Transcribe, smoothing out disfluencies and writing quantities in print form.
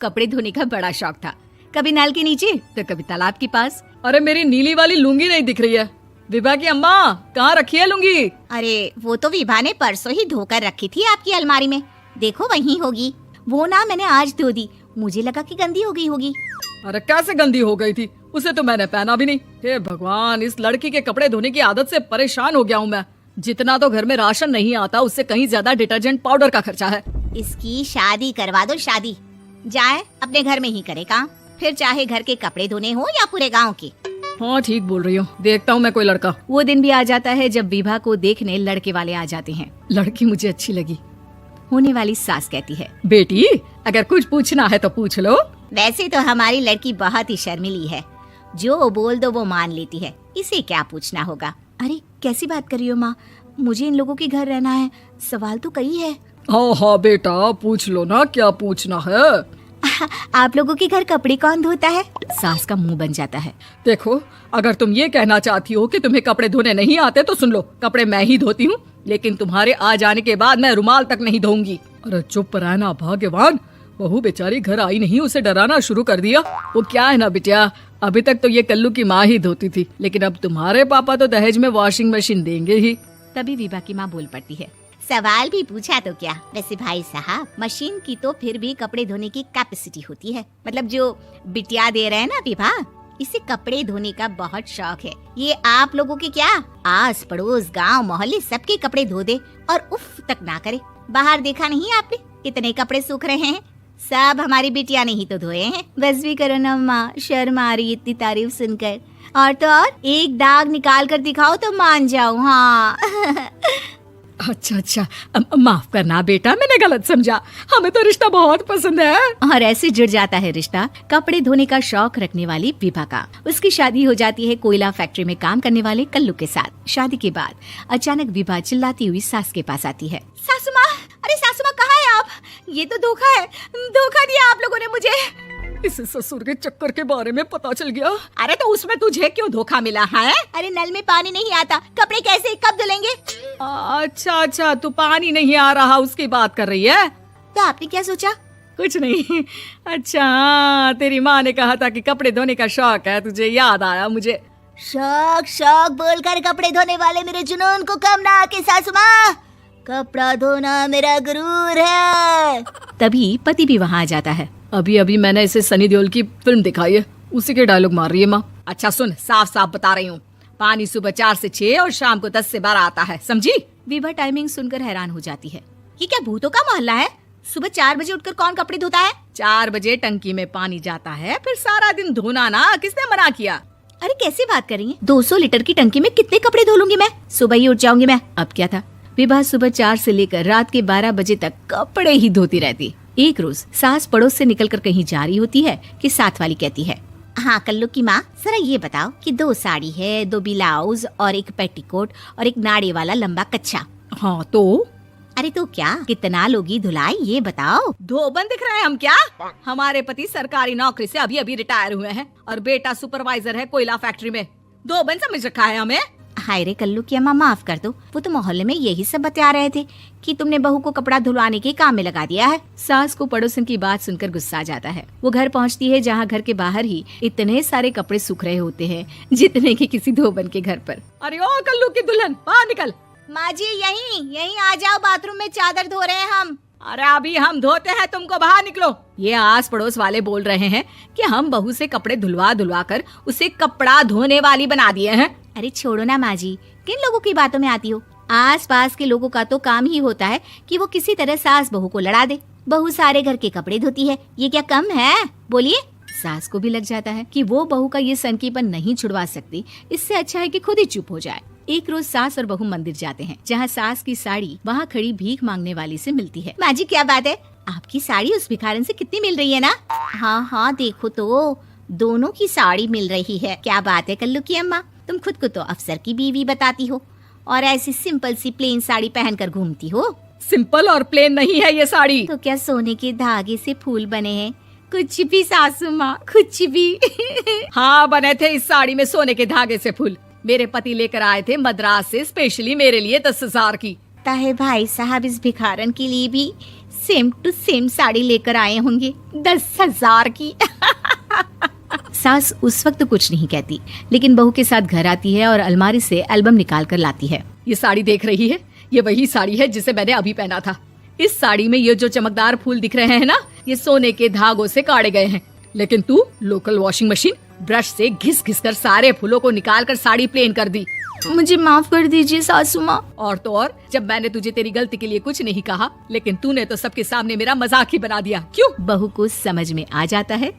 कपड़े धोने का बड़ा शौक था, कभी नल के नीचे तो कभी तालाब के पास। अरे मेरी नीली वाली लुंगी नहीं दिख रही है। विभा की अम्मा कहाँ रखी है लुंगी? अरे वो तो विभा ने परसों ही धोकर रखी थी आपकी अलमारी में, देखो वहीं होगी। वो ना मैंने आज धो दी, मुझे लगा कि गंदी हो गई होगी। अरे कैसे गंदी हो गई थी, उसे तो मैंने पहना भी नहीं। हे भगवान, इस लड़की के कपड़े धोने की आदत से परेशान हो गया हूँ मैं। जितना तो घर में राशन नहीं आता उससे कहीं ज्यादा डिटर्जेंट पाउडर का खर्चा है। इसकी शादी करवा दो, शादी जाए अपने घर में ही करे काम, फिर चाहे घर के कपड़े धोने हो या पूरे गांव के। हाँ ठीक बोल रही हूँ, देखता हूँ मैं कोई लड़का। वो दिन भी आ जाता है जब विभा को देखने लड़के वाले आ जाते हैं। लड़की मुझे अच्छी लगी। होने वाली सास कहती है, बेटी अगर कुछ पूछना है तो पूछ लो। वैसे तो हमारी लड़की बहुत ही शर्मीली है, जो बोल दो वो मान लेती है, इसे क्या पूछना होगा। अरे कैसी बात कर रही हो माँ, मुझे इन लोगों के घर रहना है, सवाल तो कई है। हाँ हाँ बेटा पूछ लो ना, क्या पूछना है। आप लोगों के घर कपड़े कौन धोता है? सास का मुंह बन जाता है। देखो अगर तुम ये कहना चाहती हो कि तुम्हें कपड़े धोने नहीं आते तो सुन लो, कपड़े मैं ही धोती हूँ, लेकिन तुम्हारे आ जाने के बाद मैं रुमाल तक नहीं धोऊंगी। अरे चुप रहना भाग्यवान, बहू बेचारी घर आई नहीं, उसे डराना शुरू कर दिया। वो क्या है ना बिटिया, अभी तक तो ये कल्लू की माँ ही धोती थी, लेकिन अब तुम्हारे पापा तो दहेज में वॉशिंग मशीन देंगे ही। तभी विभा की माँ बोल पड़ती है, सवाल भी पूछा तो क्या। वैसे भाई साहब, मशीन की तो फिर भी कपड़े धोने की कैपेसिटी होती है, मतलब जो बिटिया दे रहे हैं ना विभा, इसे कपड़े धोने का बहुत शौक है। ये आप लोगों के क्या, आस पड़ोस गांव मोहल्ले सबके कपड़े धो दे और उफ तक ना करे। बाहर देखा नहीं आपने कितने कपड़े सूख रहे हैं, सब हमारी बिटिया ने ही तो धोए हैं। बस भी करो ना माँ, शर्म आ रही इतनी तारीफ सुनकर। और तो और एक दाग निकाल कर दिखाओ तो मान जाऊँ। हाँ अच्छा अच्छा, माफ करना बेटा, मैंने गलत समझा, हमें तो रिश्ता बहुत पसंद है। और ऐसे जुड़ जाता है रिश्ता कपड़े धोने का शौक रखने वाली विभा का। उसकी शादी हो जाती है कोयला फैक्ट्री में काम करने वाले कल्लू के साथ। शादी के बाद अचानक विभा चिल्लाती हुई सास के पास आती है, सासू माँ, अरे सासू माँ कहाँ है आप? ये तो धोखा है, धोखा दिया आप लोगों ने मुझे। इस ससुर के चक्कर के बारे में पता चल गया। अरे तो उसमें तुझे क्यों धोखा मिला है? अरे नल में पानी नहीं आता, कपड़े कैसे कब धुलेंगे? अच्छा अच्छा, तू पानी नहीं आ रहा उसकी बात कर रही है। तो आपने क्या सोचा? कुछ नहीं। अच्छा तेरी माँ ने कहा था कि कपड़े धोने का शौक है तुझे, याद आया मुझे। शौक शौक बोलकर कपड़े धोने वाले मेरे जुनून को कम ना आके सासू माँ, कपड़ा धोना मेरा गुरूर है। तभी पति भी वहाँ आ जाता है। अभी अभी मैंने इसे सनी देओल की फिल्म दिखाई है, उसी के डायलॉग मार रही है माँ। अच्छा सुन, साफ साफ बता रही हूँ, पानी सुबह 4 से 6 और शाम को 10 से 12 आता है, समझी? विभा टाइमिंग सुनकर हैरान हो जाती है। ये क्या भूतों का मोहल्ला है? सुबह 4 बजे उठकर कौन कपड़े धोता है? 4 बजे टंकी में पानी जाता है, फिर सारा दिन धोना ना, किसने मना किया? अरे कैसी बात कर रही है, 200 लीटर की टंकी में कितने कपड़े धो लूंगी मैं, सुबह ही उठ जाऊंगी मैं। अब क्या था, विभा सुबह 4 से लेकर रात के 12 बजे तक कपड़े ही धोती रहती। एक रोज सास पड़ोस से निकलकर कहीं जा रही होती है कि साथ वाली कहती है, हाँ कल्लू की माँ, जरा ये बताओ कि 2 साड़ी है, 2 ब्लाउज और एक पेटीकोट और एक नाड़े वाला लंबा कच्छा। हाँ तो? अरे तो क्या, कितना लोगी धुलाई ये बताओ। धोबन दिख रहे हैं हम क्या? हमारे पति सरकारी नौकरी से अभी अभी रिटायर हुए हैं और बेटा सुपरवाइजर है कोयला फैक्ट्री में। धोबन समझ रखा है हमें? हाय रे कल्लू की अम्मा, माफ कर दो, वो तो मोहल्ले में यही सब बता रहे थे कि तुमने बहू को कपड़ा धुलवाने के काम में लगा दिया है। सास को पड़ोसन की बात सुनकर गुस्सा आ जाता है। वो घर पहुंचती है जहां घर के बाहर ही इतने सारे कपड़े सूख रहे होते हैं जितने कि किसी धोबन के घर पर। अरे ओ कल्लू की दुल्हन, बाहर निकल। माँ जी यहीं आ जाओ, बाथरूम में चादर धो रहे हैं हम। अरे अभी हम धोते हैं, तुमको बाहर निकलो। ये आस पड़ोस वाले बोल रहे हैं कि हम बहू से कपड़े धुलवा कर उसे कपड़ा धोने वाली बना दिए हैं। अरे छोड़ो ना माँ जी, किन लोगों की बातों में आती हो? आस पास के लोगों का तो काम ही होता है कि वो किसी तरह सास बहू को लड़ा दे। बहू सारे घर के कपड़े धोती है, ये क्या कम है? बोलिए। सास को भी लग जाता है कि वो बहू का ये सनकीपन नहीं छुड़वा सकती, इससे अच्छा है कि खुद ही चुप हो जाए। एक रोज सास और बहू मंदिर जाते हैं, जहाँ सास की साड़ी वहाँ खड़ी भीख मांगने वाली से मिलती है। माँ जी क्या बात है, आपकी साड़ी उस भिखारन से कितनी मिल रही है ना? हाँ हाँ देखो तो, दोनों की साड़ी मिल रही है। क्या बात है कल्लू की अम्मा, तुम खुद को तो अफसर की बीवी बताती हो और ऐसी सिंपल सी प्लेन साड़ी पहनकर घूमती हो। सिंपल और प्लेन नहीं है ये साड़ी। तो क्या सोने के धागे से फूल बने हैं? कुछ भी सासू माँ, कुछ भी। हाँ बने थे इस साड़ी में सोने के धागे से फूल। मेरे पति लेकर आए थे मद्रास से स्पेशली मेरे लिए 10,000 की। है भाई साहब, इस भिखारन के लिए भी सेम टू सेम साड़ी लेकर आए होंगे 10,000 की। सास उस वक्त कुछ नहीं कहती, लेकिन बहू के साथ घर आती है और अलमारी से एल्बम निकाल कर लाती है। ये साड़ी देख रही है, ये वही साड़ी है जिसे मैंने अभी पहना था। इस साड़ी में ये जो चमकदार फूल दिख रहे हैं ना, ये सोने के धागों से काटे गए हैं। लेकिन तू लोकल वॉशिंग मशीन ब्रश से घिस घिस कर सारे फूलों को निकाल कर साड़ी प्लेन कर दी। मुझे माफ कर दीजिए सासू माँ। और तो और, जब मैंने तुझे तेरी गलती के लिए कुछ नहीं कहा, लेकिन तूने तो सबके सामने मेरा मजाक ही बना दिया। क्यों? बहू को समझ में आ जाता है